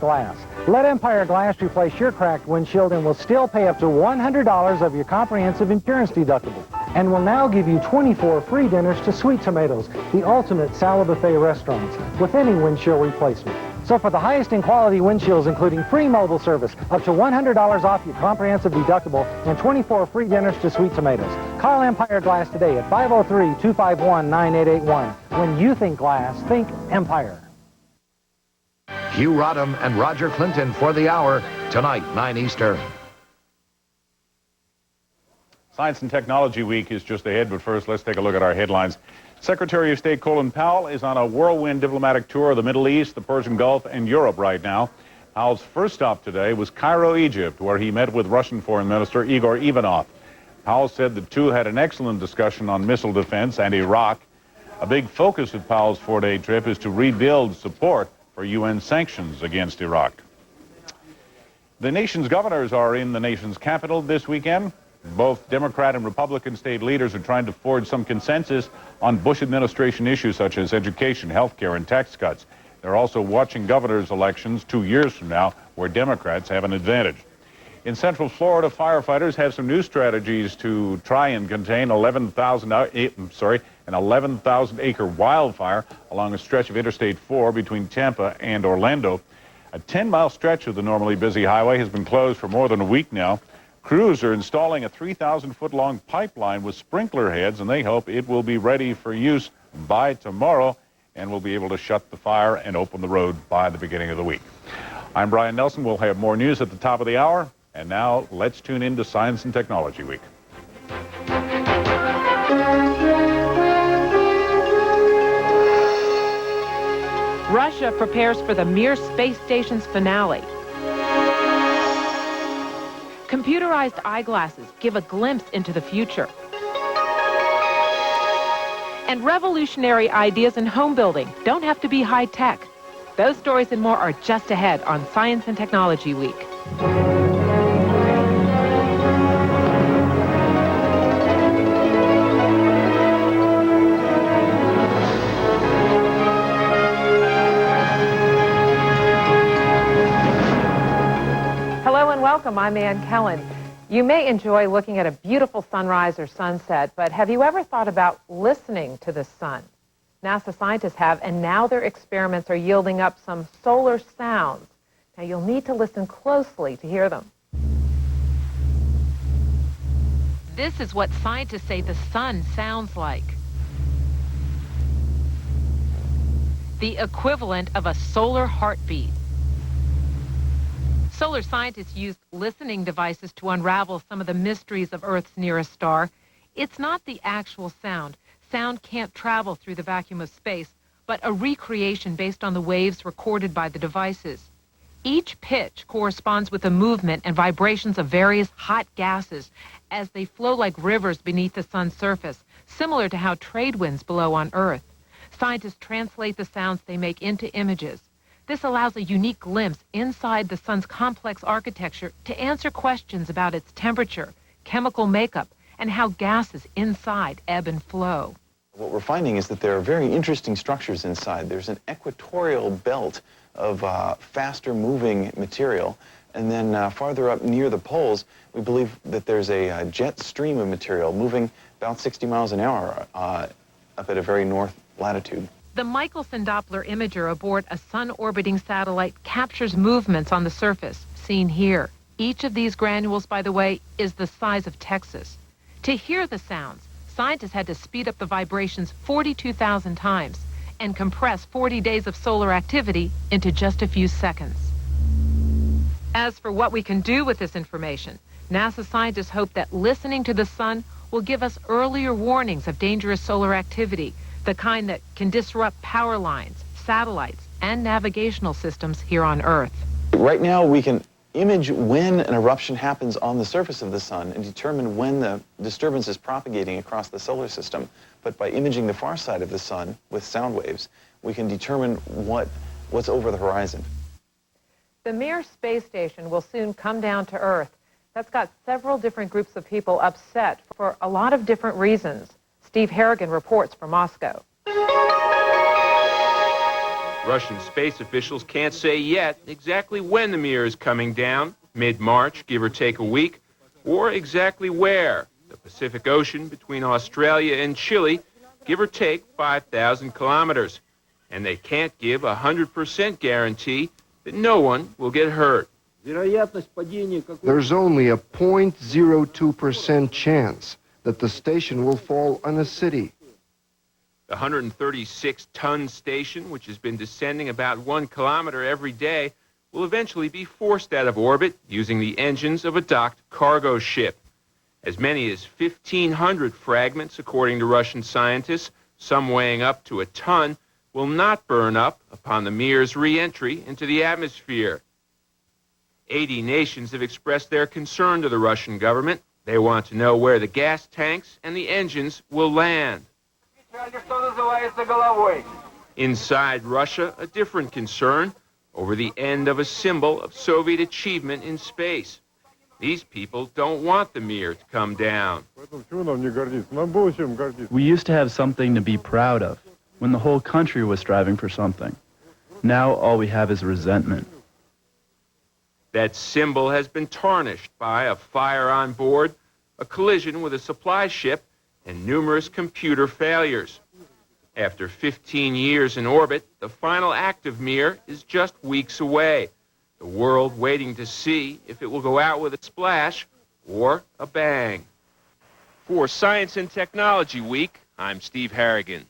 glass. Let Empire Glass replace your cracked windshield and will still pay up to $100 of your comprehensive insurance deductible. And will now give you 24 free dinners to Sweet Tomatoes, the ultimate salad buffet restaurants, with any windshield replacement. So for the highest in quality windshields, including free mobile service, up to $100 off your comprehensive deductible, and 24 free dinners to Sweet Tomatoes. Call Empire Glass today at 503-251-9881. When you think glass, think Empire. Hugh Rodham and Roger Clinton for the hour, tonight, 9 Eastern. Science and Technology Week is just ahead, but first let's take a look at our headlines. Secretary of State Colin Powell is on a whirlwind diplomatic tour of the Middle East, the Persian Gulf, and Europe right now. Powell's first stop today was Cairo, Egypt, where he met with Russian Foreign Minister Igor Ivanov. Powell said the two had an excellent discussion on missile defense and Iraq. A big focus of Powell's four-day trip is to rebuild support for UN sanctions against Iraq. The nation's governors are in the nation's capital this weekend. Both Democrat and Republican state leaders are trying to forge some consensus on Bush administration issues such as education, health care, and tax cuts. They're also watching governor's elections 2 years from now, where Democrats have an advantage. In Central Florida, firefighters have some new strategies to try and contain an 11,000-acre wildfire along a stretch of Interstate 4 between Tampa and Orlando. A 10-mile stretch of the normally busy highway has been closed for more than a week now. Crews are installing a 3,000-foot-long pipeline with sprinkler heads, and they hope it will be ready for use by tomorrow and will be able to shut the fire and open the road by the beginning of the week. I'm Brian Nelson. We'll have more news at the top of the hour. And now, let's tune in to Science and Technology Week. Russia prepares for the Mir space station's finale. Computerized eyeglasses give a glimpse into the future. And revolutionary ideas in home building don't have to be high-tech. Those stories and more are just ahead on Science and Technology Week. Welcome, I'm Ann Kellen. You may enjoy looking at a beautiful sunrise or sunset, but have you ever thought about listening to the sun? NASA scientists have, and now their experiments are yielding up some solar sounds. Now you'll need to listen closely to hear them. This is what scientists say the sun sounds like. The equivalent of a solar heartbeat. Solar scientists used listening devices to unravel some of the mysteries of Earth's nearest star. It's not the actual sound. Sound can't travel through the vacuum of space, but a recreation based on the waves recorded by the devices. Each pitch corresponds with the movement and vibrations of various hot gases as they flow like rivers beneath the sun's surface, similar to how trade winds blow on Earth. Scientists translate the sounds they make into images. This allows a unique glimpse inside the sun's complex architecture to answer questions about its temperature, chemical makeup, and how gases inside ebb and flow. What we're finding is that there are very interesting structures inside. There's an equatorial belt of faster moving material, and then farther up near the poles, we believe that there's a jet stream of material moving about 60 miles an hour up at a very north latitude. The Michelson Doppler imager aboard a sun-orbiting satellite captures movements on the surface, seen here. Each of these granules, by the way, is the size of Texas. To hear the sounds, scientists had to speed up the vibrations 42,000 times and compress 40 days of solar activity into just a few seconds. As for what we can do with this information, NASA scientists hope that listening to the sun will give us earlier warnings of dangerous solar activity, the kind that can disrupt power lines, satellites, and navigational systems here on Earth. Right now, we can image when an eruption happens on the surface of the sun and determine when the disturbance is propagating across the solar system. But by imaging the far side of the sun with sound waves, we can determine what's over the horizon. The Mir space station will soon come down to Earth. That's got several different groups of people upset for a lot of different reasons. Steve Harrigan reports from Moscow. Russian space officials can't say yet exactly when the Mir is coming down, mid-March, give or take a week, or exactly where, the Pacific Ocean between Australia and Chile, give or take 5,000 kilometers. And they can't give a 100% guarantee that no one will get hurt. There's only a 0.02% chance that the station will fall on a city. The 136-ton station, which has been descending about 1 kilometer every day, will eventually be forced out of orbit using the engines of a docked cargo ship. As many as 1,500 fragments, according to Russian scientists, some weighing up to a ton, will not burn up upon the Mir's re-entry into the atmosphere. 80 nations have expressed their concern to the Russian government. They want to know where the gas tanks and the engines will land. Inside Russia, a different concern over the end of a symbol of Soviet achievement in space. These people don't want the Mir to come down. We used to have something to be proud of when the whole country was striving for something. Now all we have is resentment. That symbol has been tarnished by a fire on board, a collision with a supply ship, and numerous computer failures. After 15 years in orbit, the final active Mir is just weeks away. The world waiting to see if it will go out with a splash or a bang. For Science and Technology Week, I'm Steve Harrigan.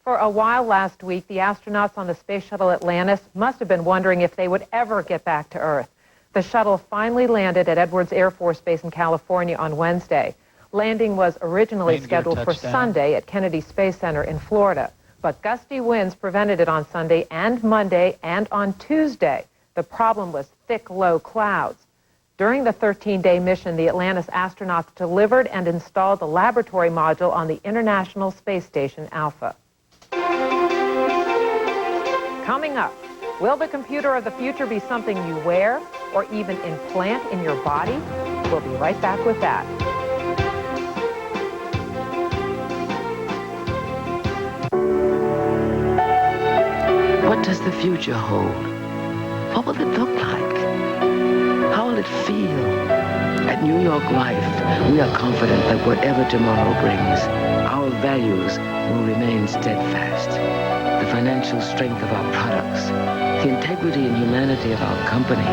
For a while last week, the astronauts on the Space Shuttle Atlantis must have been wondering if they would ever get back to Earth. The shuttle finally landed at Edwards Air Force Base in California on Wednesday. Landing was originally scheduled for Sunday at Kennedy Space Center in Florida, but gusty winds prevented it on Sunday and Monday and on Tuesday. The problem was thick, low clouds. During the 13-day mission, the Atlantis astronauts delivered and installed the laboratory module on the International Space Station Alpha. Coming up, will the computer of the future be something you wear or even implant in your body? We'll be right back with that. What does the future hold? What will it look like? How will it feel? At New York Life, we are confident that whatever tomorrow brings, our values will remain steadfast. The financial strength of our products, the integrity and humanity of our company.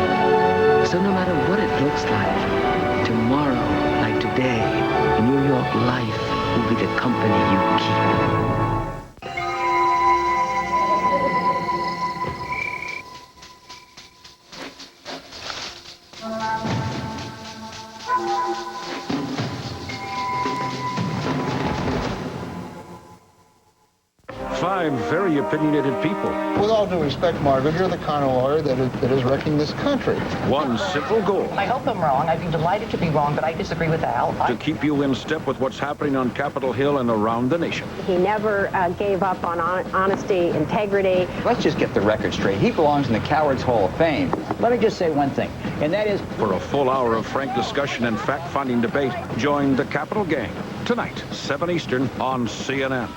So no matter what it looks like, tomorrow, like today, New York Life will be the company you keep. Five very opinionated people. With all due respect, Margaret, you're the kind of lawyer that is wrecking this country. One simple goal. I hope I'm wrong. I'd be delighted to be wrong, but I disagree with Al. To keep you in step with what's happening on Capitol Hill and around the nation. He never gave up on honesty, integrity. Let's just get the record straight. He belongs in the Cowards Hall of Fame. Let me just say one thing, and that is... For a full hour of frank discussion and fact-finding debate, join the Capitol Gang. Tonight, 7 Eastern on CNN.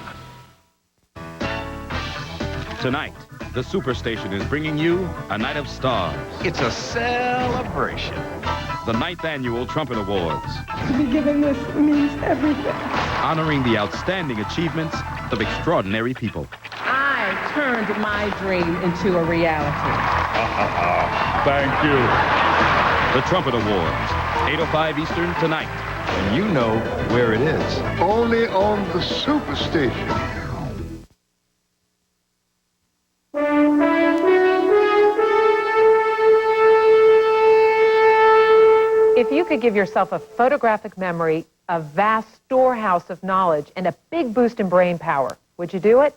Tonight, the Superstation is bringing you A Night of Stars. It's a celebration. The 9th Annual Trumpet Awards. To be given this means everything. Honoring the outstanding achievements of extraordinary people. I turned my dream into a reality. Thank you. The Trumpet Awards, 8:05 Eastern tonight. And you know where it is. Only on the Superstation. If you could give yourself a photographic memory, a vast storehouse of knowledge, and a big boost in brain power, would you do it?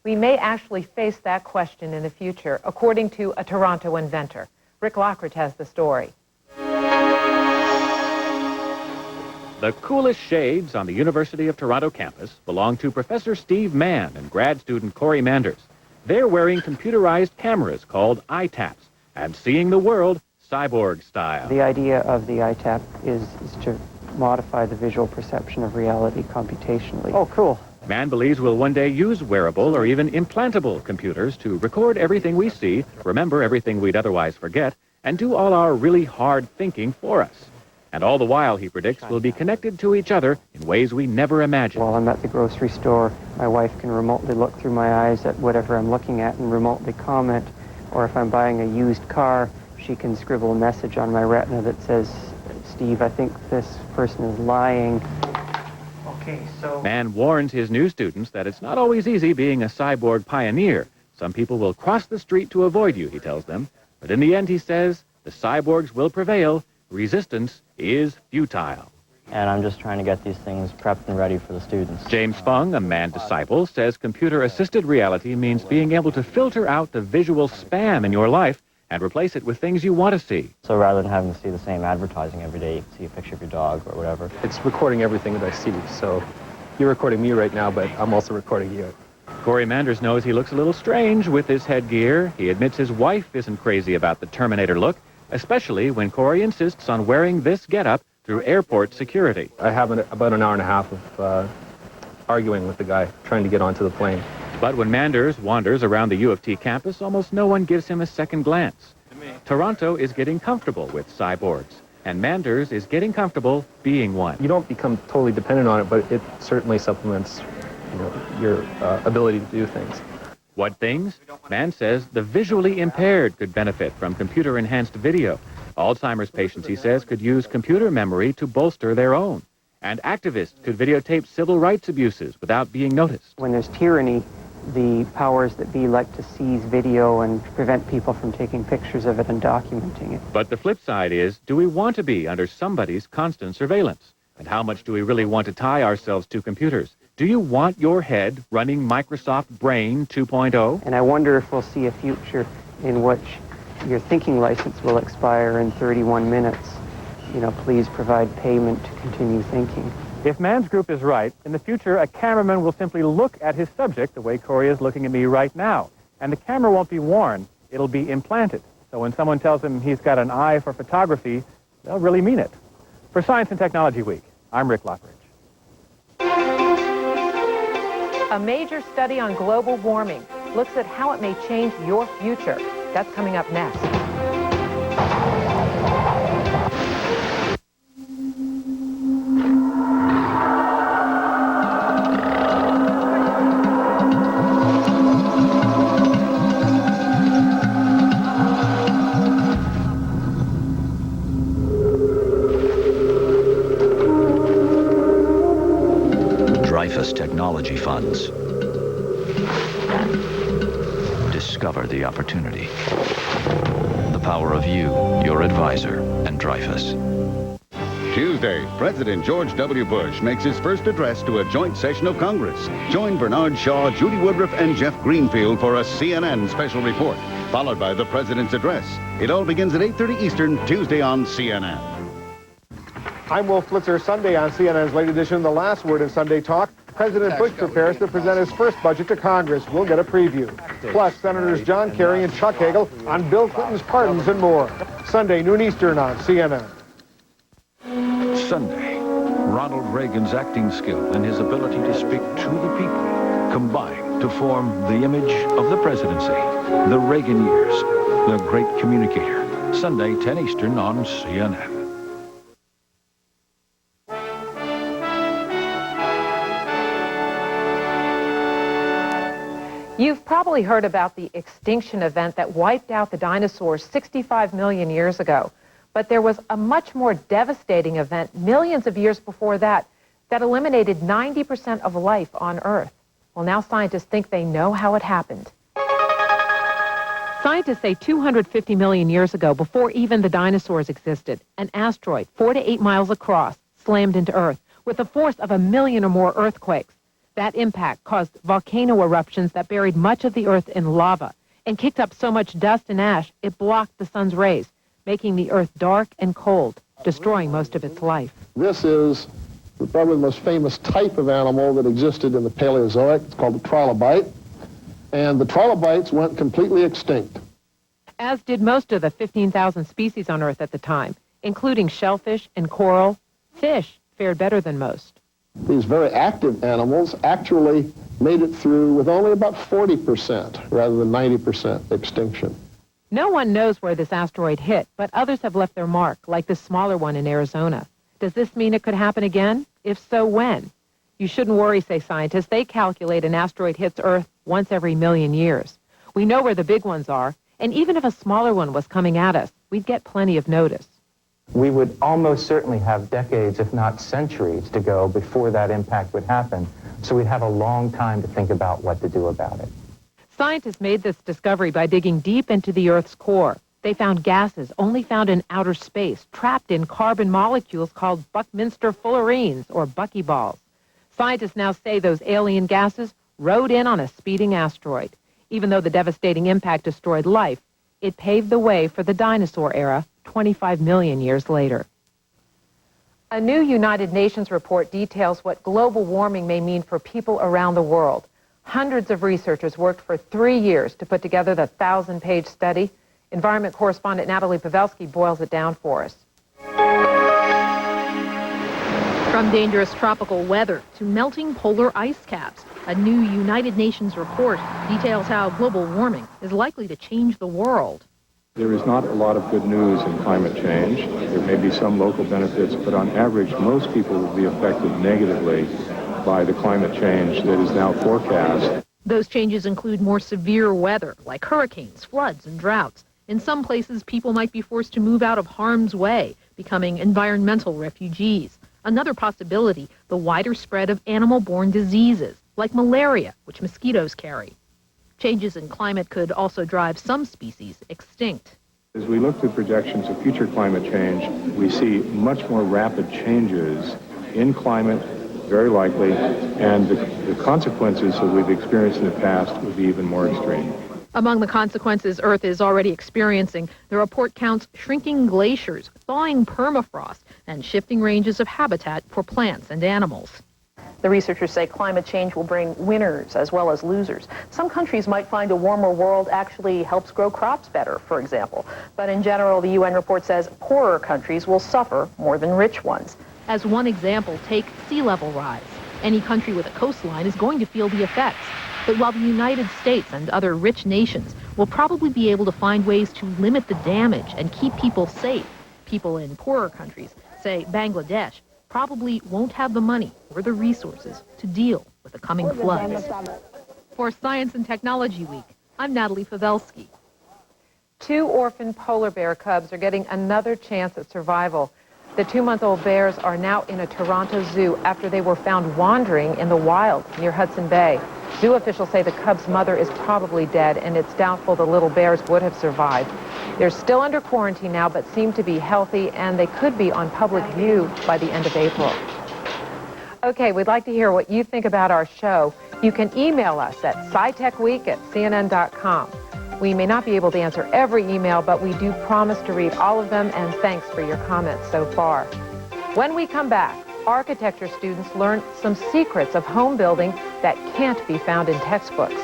We may actually face that question in the future, according to a Toronto inventor. Rick Lockridge has the story. The coolest shades on the University of Toronto campus belong to Professor Steve Mann and grad student Corey Manders. They're wearing computerized cameras called iTaps and seeing the world cyborg style. The idea of the iTap is to modify the visual perception of reality computationally. Oh, cool. Man believes we'll one day use wearable or even implantable computers to record everything we see, remember everything we'd otherwise forget, and do all our really hard thinking for us. And all the while, he predicts, we'll be connected to each other in ways we never imagined. While I'm at the grocery store, my wife can remotely look through my eyes at whatever I'm looking at and remotely comment. Or if I'm buying a used car, she can scribble a message on my retina that says, "Steve, I think this person is lying." Okay, so... Man warns his new students that it's not always easy being a cyborg pioneer. Some people will cross the street to avoid you, he tells them. But in the end, he says, the cyborgs will prevail. Resistance is futile. And I'm just trying to get these things prepped and ready for the students. James Fung, a man disciple, says computer-assisted reality means being able to filter out the visual spam in your life and replace it with things you want to see. So rather than having to see the same advertising every day, you can see a picture of your dog or whatever. It's recording everything that I see. So you're recording me right now, but I'm also recording you. Corey Manders knows he looks a little strange with his headgear. He admits his wife isn't crazy about the Terminator look, especially when Corey insists on wearing this getup through airport security. I have about an hour and a half of arguing with the guy, trying to get onto the plane. But when Manders wanders around the U of T campus, almost no one gives him a second glance. Toronto is getting comfortable with cyborgs, and Manders is getting comfortable being one. You don't become totally dependent on it, but it certainly supplements your ability to do things. What things? Man says the visually impaired could benefit from computer-enhanced video. Alzheimer's patients, he says, could use computer memory to bolster their own. And activists could videotape civil rights abuses without being noticed. When there's tyranny, the powers that be like to seize video and prevent people from taking pictures of it and documenting it. But the flip side is, do we want to be under somebody's constant surveillance? And how much do we really want to tie ourselves to computers? Do you want your head running Microsoft Brain 2.0? And I wonder if we'll see a future in which your thinking license will expire in 31 minutes. Please provide payment to continue thinking. If Man's group is right, in the future, a cameraman will simply look at his subject the way Corey is looking at me right now. And the camera won't be worn. It'll be implanted. So when someone tells him he's got an eye for photography, they'll really mean it. For Science and Technology Week, I'm Rick Lockridge. A major study on global warming looks at how it may change your future. That's coming up next. Dreyfus Technology Funds. Discover the opportunity. The power of you, your advisor, and Dreyfus. Tuesday, President George W. Bush makes his first address to a joint session of Congress. Join Bernard Shaw, Judy Woodruff, and Jeff Greenfield for a CNN special report, followed by the President's address. It all begins at 8:30 Eastern, Tuesday on CNN. I'm Wolf Blitzer. Sunday on CNN's late edition, The Last Word in Sunday Talk. President Bush prepares to present his first budget to Congress. We'll get a preview. Plus, Senators John Kerry and Chuck Hagel on Bill Clinton's pardons and more. Sunday, noon Eastern on CNN. Sunday, Ronald Reagan's acting skill and his ability to speak to the people combine to form the image of the presidency. The Reagan years, the great communicator. Sunday, 10 Eastern on CNN. You've probably heard about the extinction event that wiped out the dinosaurs 65 million years ago. But there was a much more devastating event millions of years before that that eliminated 90% of life on Earth. Well, now scientists think they know how it happened. Scientists say 250 million years ago, before even the dinosaurs existed, an asteroid 4 to 8 miles across slammed into Earth with a force of 1 million or more earthquakes. That impact caused volcano eruptions that buried much of the Earth in lava and kicked up so much dust and ash it blocked the sun's rays, making the Earth dark and cold, destroying most of its life. This is probably the most famous type of animal that existed in the Paleozoic. It's called the trilobite. And the trilobites went completely extinct. As did most of the 15,000 species on Earth at the time, including shellfish and coral. Fish fared better than most. These very active animals actually made it through with only about 40% rather than 90% extinction. No one knows where this asteroid hit, but others have left their mark, like this smaller one in Arizona. Does this mean it could happen again? If so, when? You shouldn't worry, say scientists. They calculate an asteroid hits Earth once every million years. We know where the big ones are, and even if a smaller one was coming at us, we'd get plenty of notice. We would almost certainly have decades, if not centuries, to go before that impact would happen. So we'd have a long time to think about what to do about it. Scientists made this discovery by digging deep into the Earth's core. They found gases only found in outer space, trapped in carbon molecules called Buckminster fullerenes, or buckyballs. Scientists now say those alien gases rode in on a speeding asteroid. Even though the devastating impact destroyed life, it paved the way for the dinosaur era 25 million years later. A new United Nations report details what global warming may mean for people around the world. Hundreds of researchers worked for 3 years to put together the 1,000-page study. Environment correspondent Natalie Pavelski boils it down for us. From dangerous tropical weather to melting polar ice caps, a new United Nations report details how global warming is likely to change the world. There is not a lot of good news in climate change. There may be some local benefits, but on average, most people will be affected negatively by the climate change that is now forecast. Those changes include more severe weather, like hurricanes, floods, and droughts. In some places, people might be forced to move out of harm's way, becoming environmental refugees. Another possibility, the wider spread of animal-borne diseases, like malaria, which mosquitoes carry. Changes in climate could also drive some species extinct. As we look to projections of future climate change, we see much more rapid changes in climate, very likely, and the consequences that we've experienced in the past would be even more extreme. Among the consequences Earth is already experiencing, the report counts shrinking glaciers, thawing permafrost, and shifting ranges of habitat for plants and animals. The researchers say climate change will bring winners as well as losers. Some countries might find a warmer world actually helps grow crops better, for example. But in general, the UN report says poorer countries will suffer more than rich ones. As one example, take sea level rise. Any country with a coastline is going to feel the effects. But while the United States and other rich nations will probably be able to find ways to limit the damage and keep people safe, people in poorer countries, say Bangladesh, probably won't have the money or the resources to deal with the coming floods. For Science and Technology Week, I'm Natalie Pavelski. 2 orphan polar bear cubs are getting another chance at survival. The 2-month-old bears are now in a Toronto zoo after they were found wandering in the wild near Hudson Bay. Zoo officials say the cub's mother is probably dead, and it's doubtful the little bears would have survived. They're still under quarantine now, but seem to be healthy, and they could be on public view by the end of April. Okay, we'd like to hear what you think about our show. You can email us at scitechweek@cnn.com. We may not be able to answer every email, but we do promise to read all of them, and thanks for your comments so far. When we come back, architecture students learn some secrets of home building that can't be found in textbooks.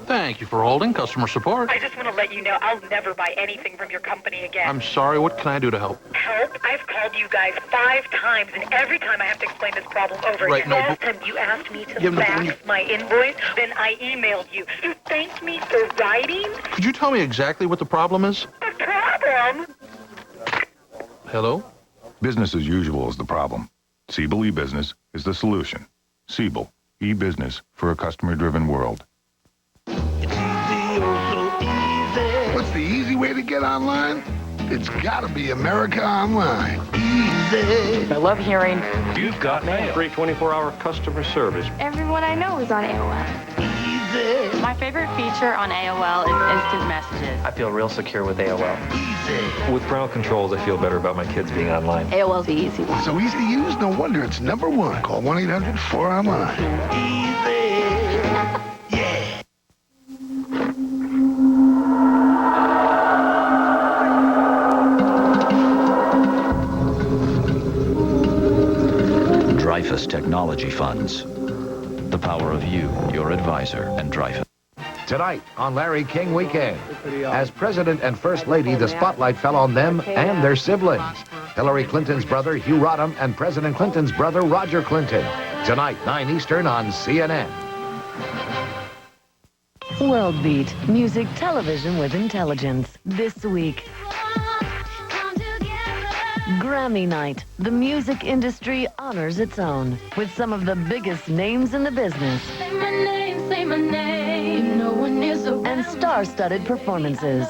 Thank you for holding. Customer support. I just want to let you know I'll never buy anything from your company again. I'm sorry. What can I do to help? Help? I've called you guys 5 times, and every time I have to explain this problem over again. Last time you asked me to fax my invoice, then I emailed you. You thanked me for writing? Could you tell me exactly what the problem is? The problem? Hello? Business as usual is the problem. Siebel eBusiness is the solution. Siebel, e-business for a customer-driven world. What's the easy way to get online? It's gotta be America Online. Easy. I love hearing, "You've got mail." Free 24-hour customer service. Everyone I know is on AOL. Easy. My favorite feature on AOL is instant messages. I feel real secure with AOL. Easy. With ground controls, I feel better about my kids being online. AOL's the easy one. So easy to use, no wonder it's #1. Call 1-800-4online. Easy. Yeah. Dreyfus Technology Funds. The power of you, your advisor, and Dreyfus. Tonight on Larry King Weekend, as President and First Lady, the spotlight fell on them and their siblings. Hillary Clinton's brother, Hugh Rodham, and President Clinton's brother, Roger Clinton. Tonight, 9 Eastern on CNN. World Beat, music television with intelligence. This week, Grammy Night. The music industry honors its own with some of the biggest names in the business. Say my name, say my name. No one is around. And star-studded performances.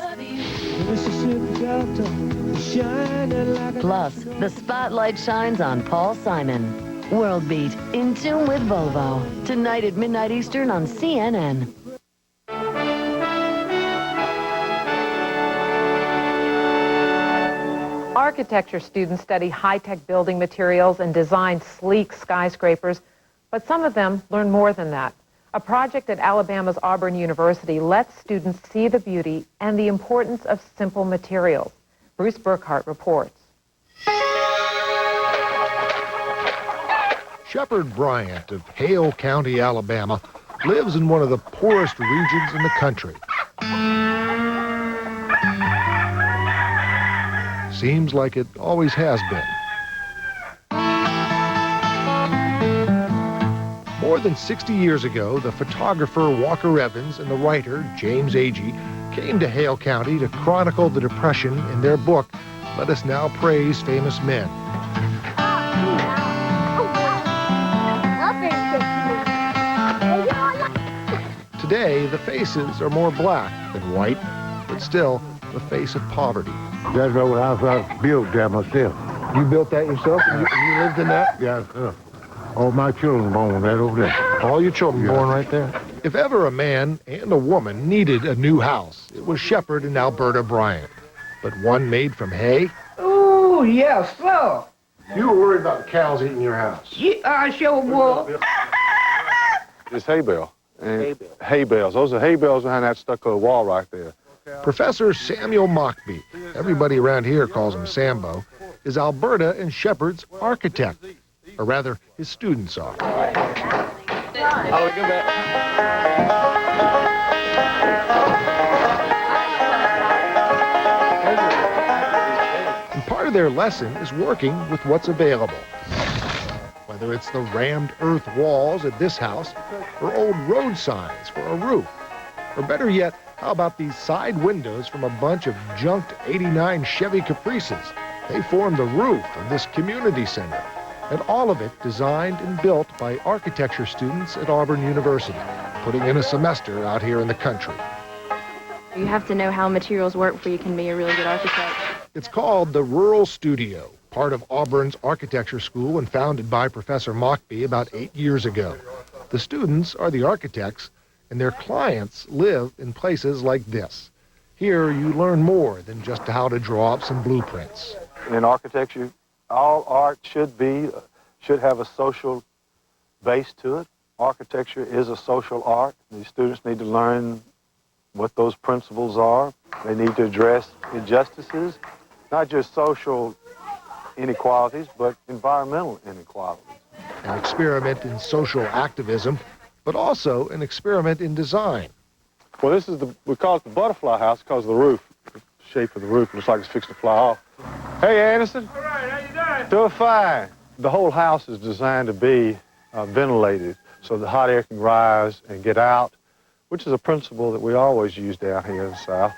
Plus, the spotlight shines on Paul Simon. World Beat, in tune with Volvo. Tonight at midnight Eastern on CNN. Architecture students study high-tech building materials and design sleek skyscrapers, but some of them learn more than that. A project at Alabama's Auburn University lets students see the beauty and the importance of simple materials. Bruce Burkhart reports. Shepard Bryant of Hale County, Alabama, lives in one of the poorest regions in the country. Seems like it always has been. More than 60 years ago, the photographer Walker Evans and the writer James Agee came to Hale County to chronicle the Depression in their book, Let Us Now Praise Famous Men. Today, the faces are more black than white, but still the face of poverty. That's what I built there myself. You built that yourself? You lived in that? Yeah, sir. All my children born right over there. All your children born right there? If ever a man and a woman needed a new house, it was Shepard and Alberta Bryant. But one made from hay? Oh, yes, sir. You were worried about the cows eating your house. Yeah, I sure was. It's hay bale. And hay bales. Those are hay bales behind that stucco wall right there. Professor Samuel Mockbee, everybody around here calls him Sambo, is Alberta and Shepard's architect. Or rather, his students are. And part of their lesson is working with what's available. Whether it's the rammed earth walls at this house, or old road signs for a roof. Or better yet, how about these side windows from a bunch of junked '89 Chevy Caprices? They form the roof of this community center. And all of it designed and built by architecture students at Auburn University, putting in a semester out here in the country. You have to know how materials work before you can be a really good architect. It's called the Rural Studio, part of Auburn's architecture school and founded by Professor Mockbee about 8 years ago. The students are the architects, and their clients live in places like this. Here you learn more than just how to draw up some blueprints. In architecture, all art should have a social base to it. Architecture is a social art. These students need to learn what those principles are. They need to address injustices, not just social inequalities, but environmental inequalities. An experiment in social activism, but also an experiment in design. Well, we call it the butterfly house because of the roof. The shape of the roof looks like it's fixing to fly off. Hey, Anderson. All right, how you doing? Doing fine. The whole house is designed to be ventilated so the hot air can rise and get out, which is a principle that we always use down here in the South.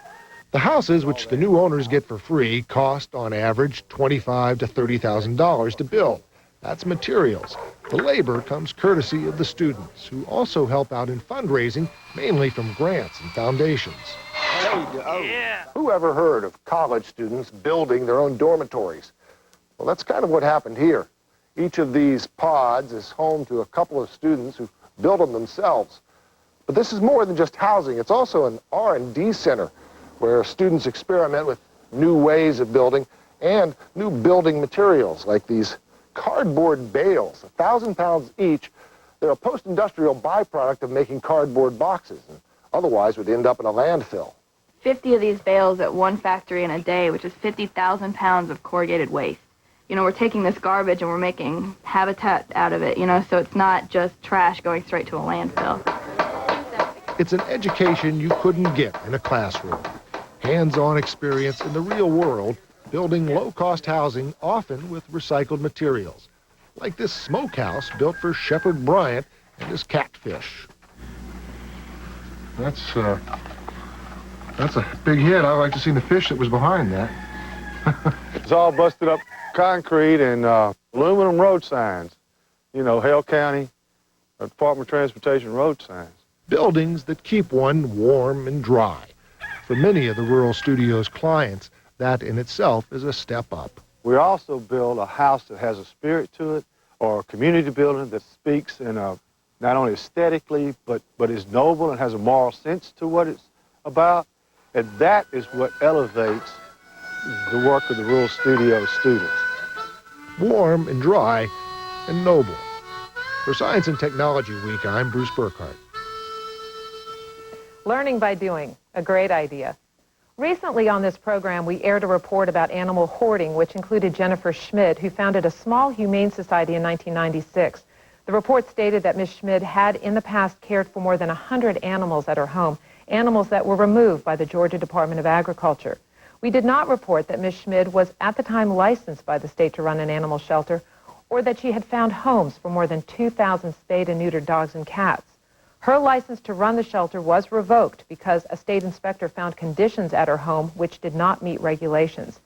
The houses, which the new owners get for free, cost on average $25,000 to $30,000 to build. That's materials. The labor comes courtesy of the students, who also help out in fundraising, mainly from grants and foundations. Yeah. Who ever heard of college students building their own dormitories? Well, that's kind of what happened here. Each of these pods is home to a couple of students who built them themselves. But this is more than just housing. It's also an R&D center where students experiment with new ways of building and new building materials like these cardboard bales, 1,000 pounds each. They're a post-industrial byproduct of making cardboard boxes, and otherwise would end up in a landfill. 50 of these bales at one factory in a day, which is 50,000 pounds of corrugated waste. you know, we're taking this garbage and we're making habitat out of it, you know, so it's not just trash going straight to a landfill. It's an education you couldn't get in a classroom. Hands-on experience in the real world, building low-cost housing, often with recycled materials, like this smokehouse built for Shepherd Bryant and his catfish. That's a big hit. I'd like to see the fish that was behind that. It's all busted up concrete and aluminum road signs. You know, Hale County Department of Transportation road signs. Buildings that keep one warm and dry. For many of the Rural Studios clients, that in itself is a step up. We also build a house that has a spirit to it, or a community building that speaks in a, not only aesthetically, but is noble and has a moral sense to what it's about. And that is what elevates the work of the Rural Studio students. Warm and dry and noble. For Science and Technology Week, I'm Bruce Burkhardt. Learning by doing, a great idea. Recently on this program, we aired a report about animal hoarding, which included Jennifer Schmid, who founded a small humane society in 1996. The report stated that Ms. Schmid had in the past cared for more than 100 animals at her home, animals that were removed by the Georgia Department of Agriculture. We did not report that Ms. Schmid was at the time licensed by the state to run an animal shelter, or that she had found homes for more than 2,000 spayed and neutered dogs and cats. Her license to run the shelter was revoked because a state inspector found conditions at her home which did not meet regulations.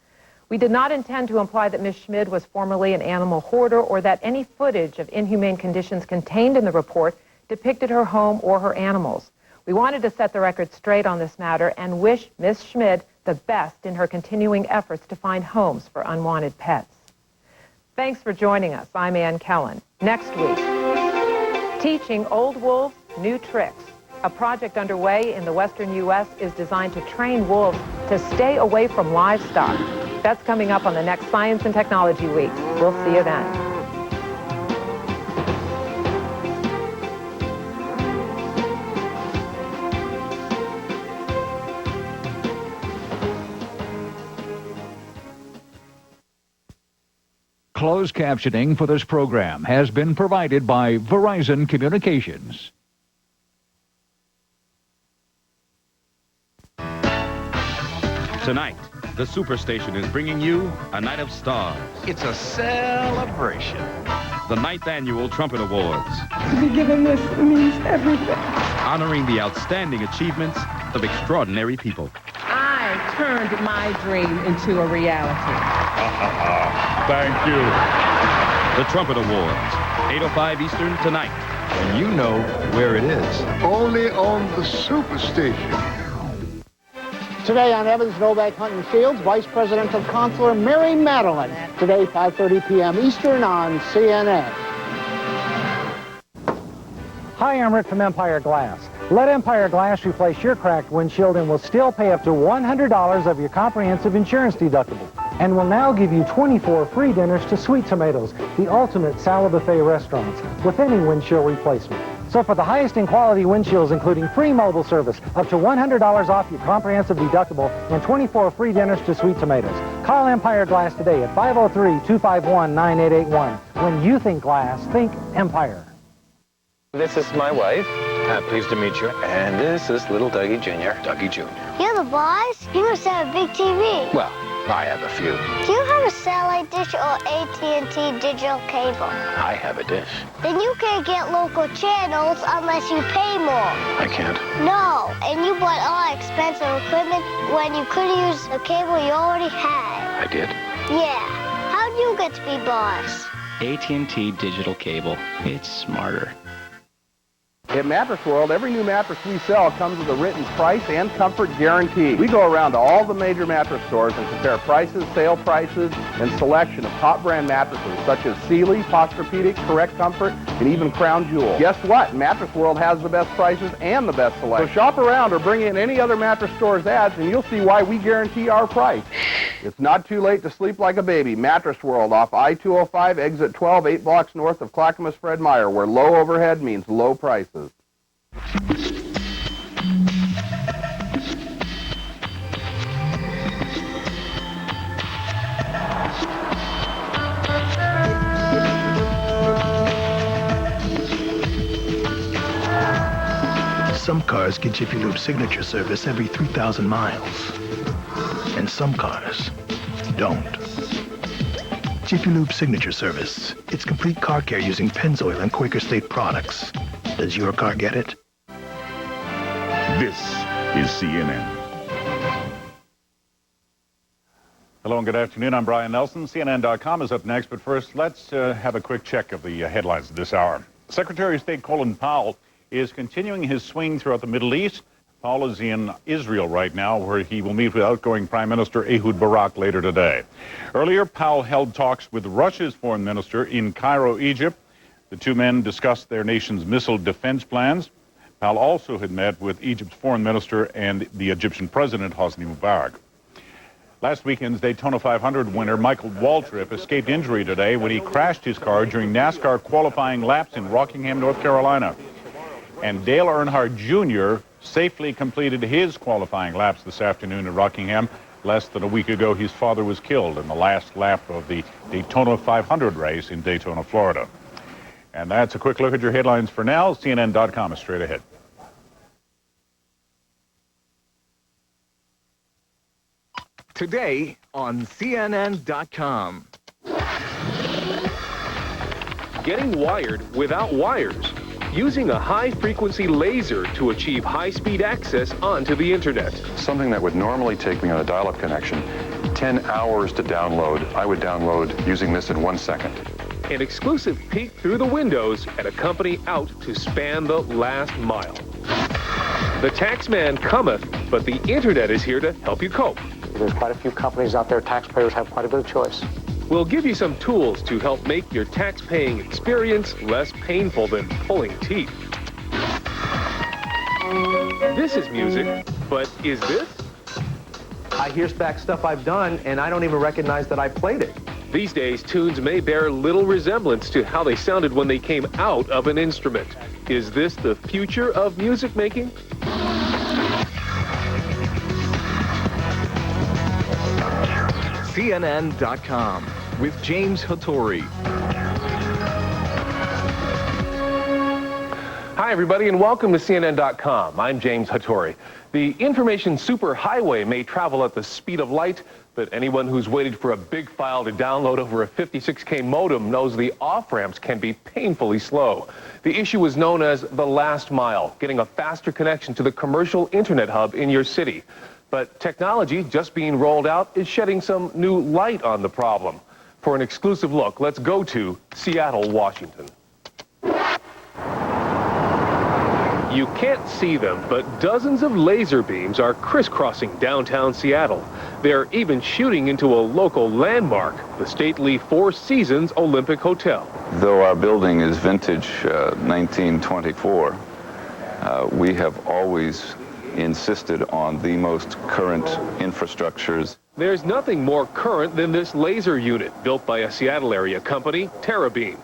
We did not intend to imply that Ms. Schmid was formerly an animal hoarder or that any footage of inhumane conditions contained in the report depicted her home or her animals. We wanted to set the record straight on this matter and wish Ms. Schmid the best in her continuing efforts to find homes for unwanted pets. Thanks for joining us. I'm Ann Kellen. Next week, Teaching Old Wolves New Tricks. A project underway in the western U.S. is designed to train wolves to stay away from livestock. That's coming up on the next Science and Technology Week. We'll see you then. Closed captioning for this program has been provided by Verizon Communications. Tonight, the Superstation is bringing you A Night of Stars. It's a celebration. The 9th Annual Trumpet Awards. To be given this means everything. Honoring the outstanding achievements of extraordinary people. I turned my dream into a reality. Thank you. The Trumpet Awards, 8:05 Eastern tonight. And you know where it is. Only on the Superstation. Today on Evans, Novak, Hunt and Shields, Vice Presidential Counselor Mary Madeline. Today, 5:30 p.m. Eastern on CNN. Hi, I'm Rick from Empire Glass. Let Empire Glass replace your cracked windshield and will still pay up to $100 of your comprehensive insurance deductible. And will now give you 24 free dinners to Sweet Tomatoes, the ultimate salad buffet restaurants, with any windshield replacement. So for the highest in quality windshields, including free mobile service, up to $100 off your comprehensive deductible, and 24 free dinners to Sweet Tomatoes. Call Empire Glass today at 503-251-9881. When you think glass, think Empire. This is my wife. Pleased to meet you. And this is little Dougie Jr. Dougie Jr. You're the boss? You must have a big TV. Well, I have a few. Do you have a satellite dish or AT&T digital cable? I have a dish. Then you can't get local channels unless you pay more. I can't. No, and you bought all expensive equipment when you could use the cable you already had. I did? Yeah. How'd you get to be boss? AT&T digital cable. It's smarter. At Mattress World, every new mattress we sell comes with a written price and comfort guarantee. We go around to all the major mattress stores and compare prices, sale prices, and selection of top brand mattresses such as Sealy, Posturepedic, Correct Comfort, and even Crown Jewel. Guess what? Mattress World has the best prices and the best selection. So shop around or bring in any other mattress store's ads and you'll see why we guarantee our price. It's not too late to sleep like a baby. Mattress World off I-205, exit 12, 8 blocks north of Clackamas Fred Meyer, where low overhead means low prices. Some cars get Jiffy Lube signature service every 3,000 miles. And some cars don't. Jiffy Lube signature service. It's complete car care using Pennzoil and Quaker State products. Does your car get it? This is CNN. Hello and good afternoon. I'm Brian Nelson. CNN.com is up next, but first, let's have a quick check of the headlines of this hour. Secretary of State Colin Powell is continuing his swing throughout the Middle East. Powell is in Israel right now, where he will meet with outgoing Prime Minister Ehud Barak later today. Earlier, Powell held talks with Russia's foreign minister in Cairo, Egypt. The two men discussed their nation's missile defense plans. Powell also had met with Egypt's foreign minister and the Egyptian president, Hosni Mubarak. Last weekend's Daytona 500 winner Michael Waltrip escaped injury today when he crashed his car during NASCAR qualifying laps in Rockingham, North Carolina. And Dale Earnhardt Jr. safely completed his qualifying laps this afternoon in Rockingham. Less than a week ago, his father was killed in the last lap of the Daytona 500 race in Daytona, Florida. And that's a quick look at your headlines for now. CNN.com is straight ahead. Today on CNN.com. Getting wired without wires. Using a high-frequency laser to achieve high-speed access onto the internet. Something that would normally take me on a dial-up connection 10 hours to download, I would download using this in 1 second. An exclusive peek through the windows at a company out to span the last mile. The taxman cometh, but the internet is here to help you cope. There's quite a few companies out there. Taxpayers have quite a bit of choice. We'll give you some tools to help make your tax-paying experience less painful than pulling teeth. This is music, but is this? I hear back stuff I've done, and I don't even recognize that I played it. These days, tunes may bear little resemblance to how they sounded when they came out of an instrument. Is this the future of music making? CNN.com with James Hattori. Hi, everybody, and welcome to CNN.com. I'm James Hattori. The information superhighway may travel at the speed of light, but anyone who's waited for a big file to download over a 56K modem knows the off-ramps can be painfully slow. The issue is known as the last mile, getting a faster connection to the commercial internet hub in your city. But technology just being rolled out is shedding some new light on the problem. For an exclusive look, let's go to Seattle, Washington. You can't see them, but dozens of laser beams are crisscrossing downtown Seattle. They're even shooting into a local landmark, the stately Four Seasons Olympic Hotel. Though our building is vintage 1924, we have always insisted on the most current infrastructures. There's nothing more current than this laser unit built by a Seattle area company, TerraBeam.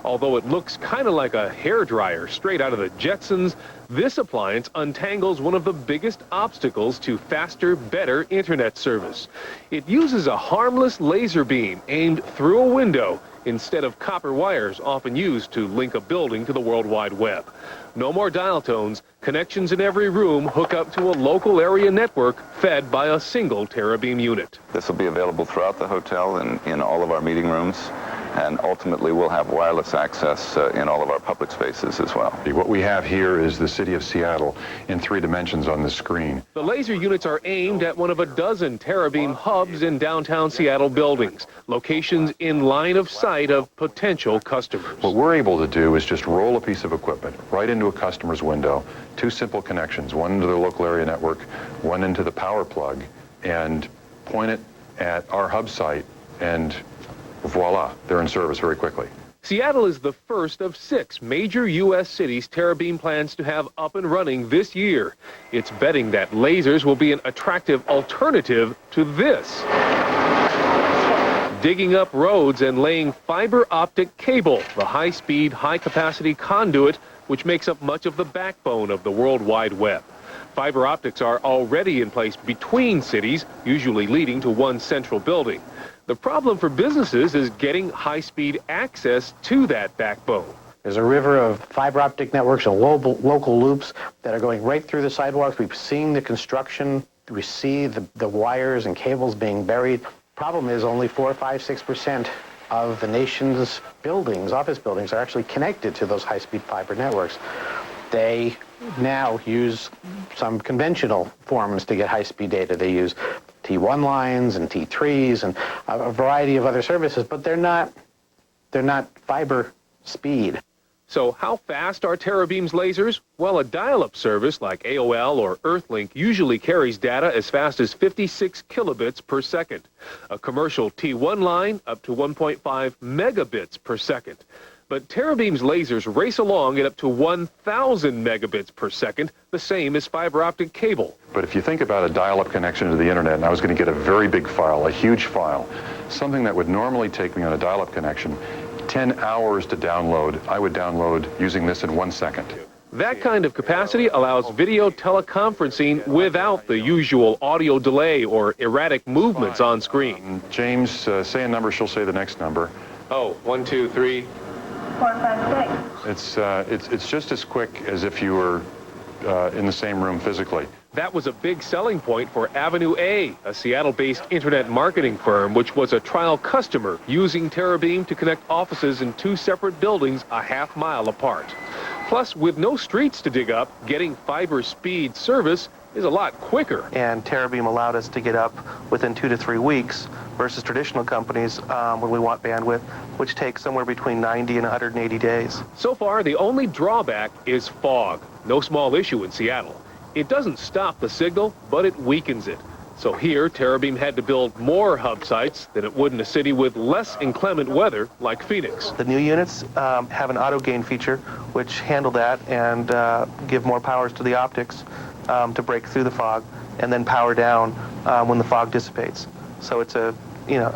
Although it looks kind of like a hairdryer straight out of the Jetsons, this appliance untangles one of the biggest obstacles to faster, better internet service. It uses a harmless laser beam aimed through a window instead of copper wires often used to link a building to the World Wide Web. No more dial tones. Connections in every room hook up to a local area network fed by a single TerraBeam unit. This will be available throughout the hotel and in all of our meeting rooms. And ultimately, we'll have wireless access in all of our public spaces as well. What we have here is the city of Seattle in 3 dimensions on the screen. The laser units are aimed at one of a dozen TerraBeam hubs in downtown Seattle buildings, locations in line of sight of potential customers. What we're able to do is just roll a piece of equipment right into a customer's window, 2 simple connections, one into their local area network, one into the power plug, and point it at our hub site, and voila, they're in service very quickly. Seattle is the first of 6 major U.S. cities TerraBeam plans to have up and running this year. It's betting that lasers will be an attractive alternative to this. Digging up roads and laying fiber optic cable, the high-speed, high-capacity conduit which makes up much of the backbone of the World Wide Web. Fiber optics are already in place between cities, usually leading to one central building. The problem for businesses is getting high-speed access to that backbone. There's a river of fiber optic networks and local loops that are going right through the sidewalks. We've seen the construction. We see the wires and cables being buried. Problem is only 4, 5, 6% of the nation's buildings, office buildings, are actually connected to those high-speed fiber networks. They now use some conventional forms to get high-speed data. They use T1 lines and T3s and a variety of other services, but they're not fiber speed. So how fast are TerraBeam's lasers? Well, a dial-up service like AOL or Earthlink usually carries data as fast as 56 kilobits per second. A commercial T1 line up to 1.5 megabits per second. But TerraBeam's lasers race along at up to 1,000 megabits per second, the same as fiber optic cable. But if you think about a dial-up connection to the internet, and I was going to get a very big file, a huge file, something that would normally take me on a dial-up connection 10 hours to download, I would download using this in 1 second. That kind of capacity allows video teleconferencing without the usual audio delay or erratic movements on screen. James, say a number, she'll say the next number. Oh, 1, 2, 3. 4, 5, 6. It's just as quick as if you were in the same room physically. That was a big selling point for Avenue A, a Seattle-based internet marketing firm, which was a trial customer using TerraBeam to connect offices in 2 separate buildings a half-mile apart. Plus, with no streets to dig up, getting fiber speed service is a lot quicker. And TerraBeam allowed us to get up within 2 to 3 weeks versus traditional companies when we want bandwidth, which takes somewhere between 90 and 180 days. So far, the only drawback is fog. No small issue in Seattle. It doesn't stop the signal, but it weakens it. So here, TerraBeam had to build more hub sites than it would in a city with less inclement weather like Phoenix. The new units have an auto gain feature, which handle that and give more powers to the optics to break through the fog and then power down when the fog dissipates. So it's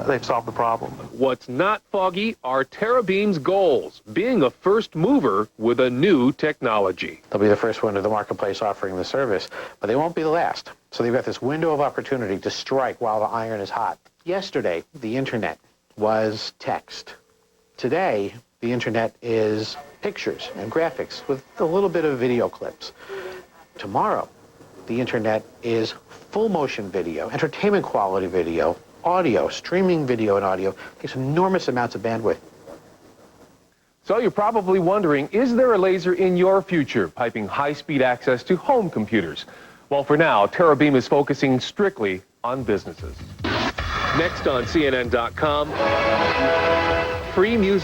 they've solved the problem. What's not foggy are TerraBeam's goals, being a first mover with a new technology. They'll be the first one to the marketplace offering the service, but they won't be the last. So they've got this window of opportunity to strike while the iron is hot. Yesterday, the internet was text. Today, the internet is pictures and graphics with a little bit of video clips. Tomorrow, the internet is full motion video, entertainment quality video, audio, streaming video and audio. Takes enormous amounts of bandwidth. So you're probably wondering, is there a laser in your future piping high-speed access to home computers? Well, for now, TerraBeam is focusing strictly on businesses. Next on CNN.com, free music.